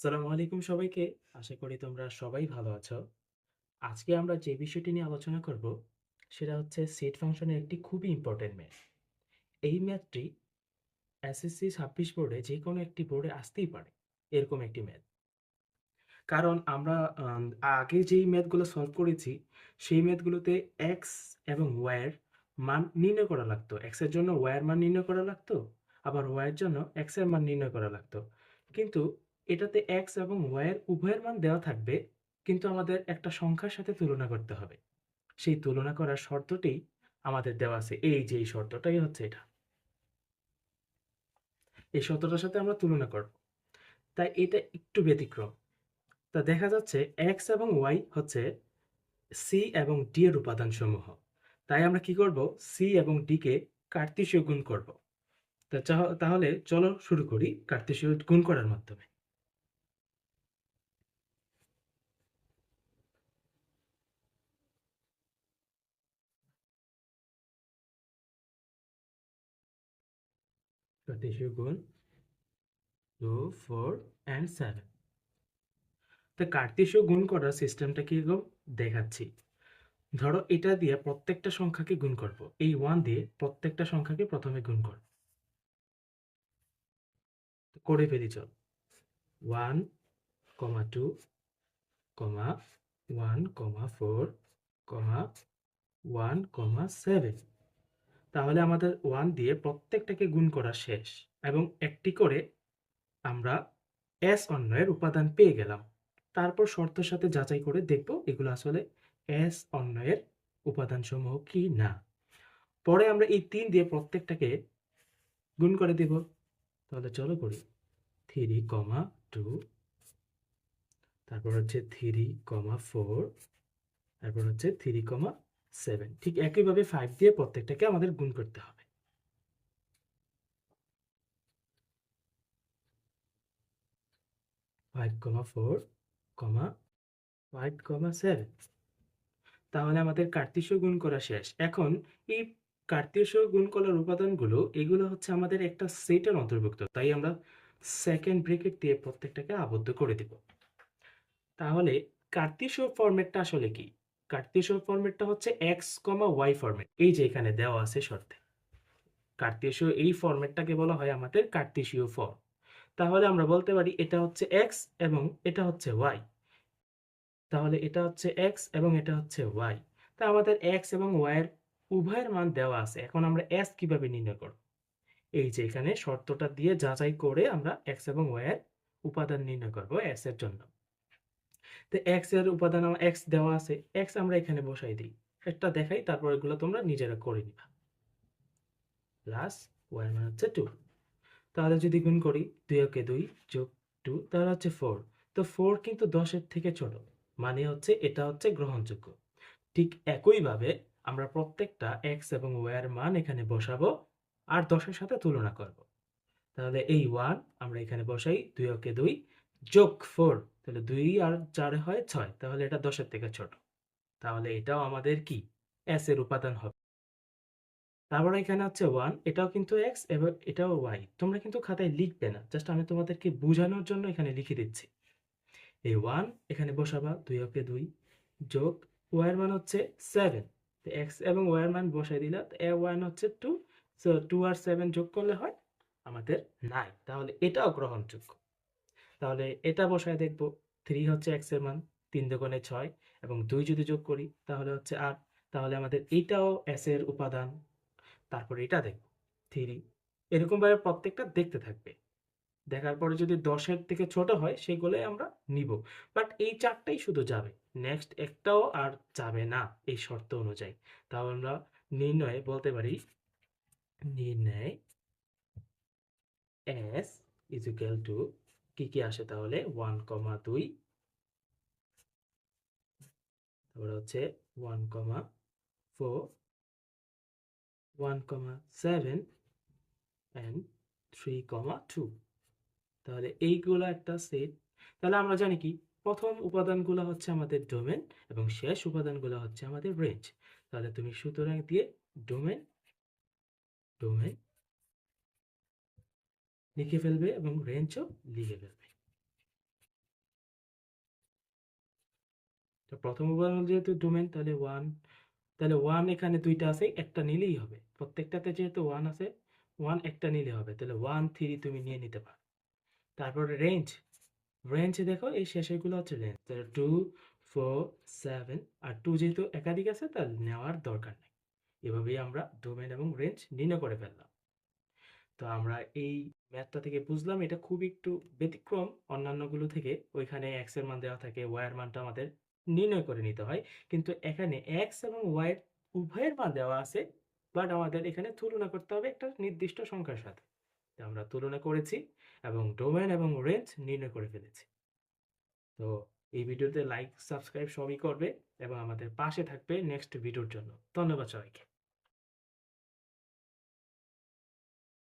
আসসালামু আলাইকুম সবাইকে। আশা করি তোমরা সবাই ভালো আছো। আজকে আমরা যে বিষয়টি নিয়ে আলোচনা করব সেটা হচ্ছে সেট ফাংশনের একটি খুবই ইম্পর্টেন্ট ম্যাথ। এই ম্যাথটি এসএসসি 26 বোর্ডে যেকোনো একটি বোর্ডে আসতেই পারে। এরকম একটি ম্যাথ। কারণ আমরা আম আগে যেই ম্যাথগুলো সলভ করেছি সেই ম্যাথগুলোতে x এবং y এর মান নির্ণয় করা লাগতো। x এর জন্য y এর মান নির্ণয় করা লাগতো। আবার y এর জন্য x এর মান নির্ণয় করা লাগতো। কিন্তু এটাতে x এবং y এর উভয়ের মান দেওয়া থাকবে। কিন্তু আমাদের একটা সংখ্যার সাথে তুলনা করতে হবে। সেই তুলনা করার শর্তটি আমাদের দেওয়া আছে। এই যে এই শর্তটাই হচ্ছে এটা। এই শর্তটার সাথে আমরা তুলনা করব। তাই এটা একটু ব্যতিক্রম। তা দেখা যাচ্ছে x এবং y হচ্ছে c এবং d এর উপাদানসমূহ। তাই আমরা কি করব? c এবং d কে কার্তেশীয় গুণ করব। তাহলে চলো শুরু করি কার্তেশীয় গুণ করার মাধ্যমে। কার্তেশীয় গুণ 2, 4 and 7। তো কার্তেশীয় গুণ করার সিস্টেমটা কিরকম দেখাচ্ছি। ধরো এটা দিয়ে প্রত্যেকটা সংখ্যাকে গুণ করব। এই 1 দিয়ে প্রত্যেকটা সংখ্যাকে প্রথমে গুণ করব। তো করে ফেলি চল। 1, 2, 1, 4, 1, 7। তাহলে আমাদের 1 দিয়ে প্রত্যেকটাকে গুণ করা শেষ এবং একটি করে আমরা s অন্বয়ের উপাদান পেয়ে গেলাম। তারপর শর্তের সাথে যাচাই করে দেখব এগুলো আসলে s অন্বয়ের উপাদানসমূহ কি না। পরে আমরা এই 3 দিয়ে প্রত্যেকটাকে গুণ করে দেব। তাহলে চলো করি। 3, 2, তারপর হচ্ছে 3, 4, তারপর হচ্ছে 3, 7। ঠিক একইভাবে 5 দিয়ে প্রত্যেকটাকে আমাদের গুণ করতে হবে। 5, 4, 5, 7। তাহলে আমাদের কার্তেশীয় গুণ করা শেষ। এখন এই কার্তেশীয় গুণ করার উপাদানগুলো এগুলো হচ্ছে আমাদের একটা সেটের অন্তর্ভুক্ত। তাই আমরা সেকেন্ড ব্র্যাকেট দিয়ে প্রত্যেকটাকে আবদ্ধ করে দেব। তাহলে কার্তেশীয় ফরম্যাটটা আসলে কি? কার্তেশীয় ফরম্যাটটা হচ্ছে x, y ফরম্যাট। এই যে এখানে দেওয়া আছে শর্তে। কার্তেশীয় এই ফরম্যাটটাকে বলা হয় আমাদের কার্তেশীয় ফর্ম। তাহলে আমরা বলতে পারি এটা হচ্ছে x এবং এটা হচ্ছে y। তাহলে এটা হচ্ছে x এবং এটা হচ্ছে y। তা আমাদের x এবং y এর উভয়ের মান দেওয়া আছে। এখন আমরা s কিভাবে নির্ণয় করব? এই যে এখানে শর্তটা দিয়ে যাচাই করে আমরা x এবং y এর উপাদান নির্ণয় করব s এর জন্য। তো x এর উপাদান আমার x দেওয়া আছে। x আমরা এখানে বসাই দিই। এটা দেখাই, তারপর এগুলো তোমরা নিজেরা করে নিবা। প্লাস y এর মান হচ্ছে 2। তাহলে যদি গুণ করি 2 একে 2 যোগ 2 তাহলে হচ্ছে 4। তো 4 কিন্তু 10 এর থেকে ছোট। মানে হচ্ছে এটা হচ্ছে গ্রহণযোগ্য। ঠিক একইভাবে আমরা প্রত্যেকটা x এবং y এর মান এখানে বসাবো আর 10 এর সাথে তুলনা করব। তাহলে এই 1 আমরা এখানে বসাই 2 একে 2 যোগ 4। তাহলে 2 আর 4 হয় 6। তাহলে এটা 10 এর থেকে ছোট। তাহলে এটাও আমাদের কি s এর উপাদান হবে। তারপরে এখানে হচ্ছে 1, এটাও কিন্তু x এবং এটাও y। তোমরা কিন্তু খাতায় লিখবে না। জাস্ট আমি তোমাদেরকে বোঝানোর জন্য এখানে লিখে দিচ্ছি। এই 1 এখানে বসাবা 2 একে 2 যোগ y এর মান হচ্ছে 7। তো x এবং y এর মান বসাই দিলা। তো y হচ্ছে 2। সো 2 আর 7 যোগ করলে হয় আমাদের 9। তাহলে এটাও গ্রহণযোগ্য। তাহলে এটা বসায় দেখব। 3 হচ্ছে x এর মান, 3 দুগুণে 6 এবং 2 যদি যোগ করি তাহলে হচ্ছে 8। তাহলে আমাদের এইটাও s এর উপাদান। তারপরে এটা দেখব 3। এরকমভাবে প্রত্যেকটা দেখতে থাকবে। দেখার পরে যদি 10 এর থেকে ছোট হয় সেগুলোই আমরা নিব। বাট এই 4 টাই শুধু যাবে। নেক্সট একটাও আর যাবে না এই শর্ত অনুযায়ী। তাহলে আমরা নির্ণয়ে বলতে পারি নির্ণয় s is equal to কি আসে তাহলে 1, 2, তারপরে হচ্ছে 1, 4, 1, 7 and 3, 2। তাহলে এইগুলো একটা সেট। তাহলে আমরা জানি কি প্রথম উপাদানগুলো হচ্ছে আমাদের ডোমেন এবং শেষ উপাদানগুলো হচ্ছে আমাদের রেঞ্জ। তাহলে তুমি সুতরাং দিয়ে ডোমেন ডোমেন লিখে ফেলবে এবং রেঞ্জও লিখে ফেলবে। তো প্রথম উপাদান যেহেতু ডোমেন, তাহলে ওয়ান এখানে দুইটা আছে, একটা নিলেই হবে। প্রত্যেকটাতে যেহেতু ওয়ান আছে, ওয়ান একটা নিলে হবে, তাহলে 1 3 তুমি নিয়ে নিতে পারো। তারপরে রেঞ্জে দেখো এই শেষেরগুলো হচ্ছে রেঞ্জ, তাহলে 2 4 7, আর 2 যেহেতু একাধিক আছে তার নেওয়ার দরকার নেই। এভাবেই আমরা ডোমেন এবং রেঞ্জ নির্ণয় করে ফেললাম। তো আমরা এই ম্যাথটা থেকে বুঝলাম এটা খুব একটু ব্যতিক্রম অন্যান্যগুলো থেকে। ওইখানে এক্স এর মান দেওয়া থাকে, ওয়াই এর মানটা আমাদের নির্ণয় করে নিতে হয়, কিন্তু এখানে এক্স এবং ওয়াই উভয়ের মান দেওয়া আছে, বাট আমাদের এখানে তুলনা করতে হবে একটা নির্দিষ্ট সংখ্যার সাথে। তো আমরা তুলনা করেছি এবং ডোমেন এবং রেঞ্জ নির্ণয় করে ফেলেছি। তো এই ভিডিওতে লাইক সাবস্ক্রাইব সবই করবে এবং আমাদের পাশে থাকবে নেক্সট ভিডিওর জন্য। ধন্যবাদ সবাইকে।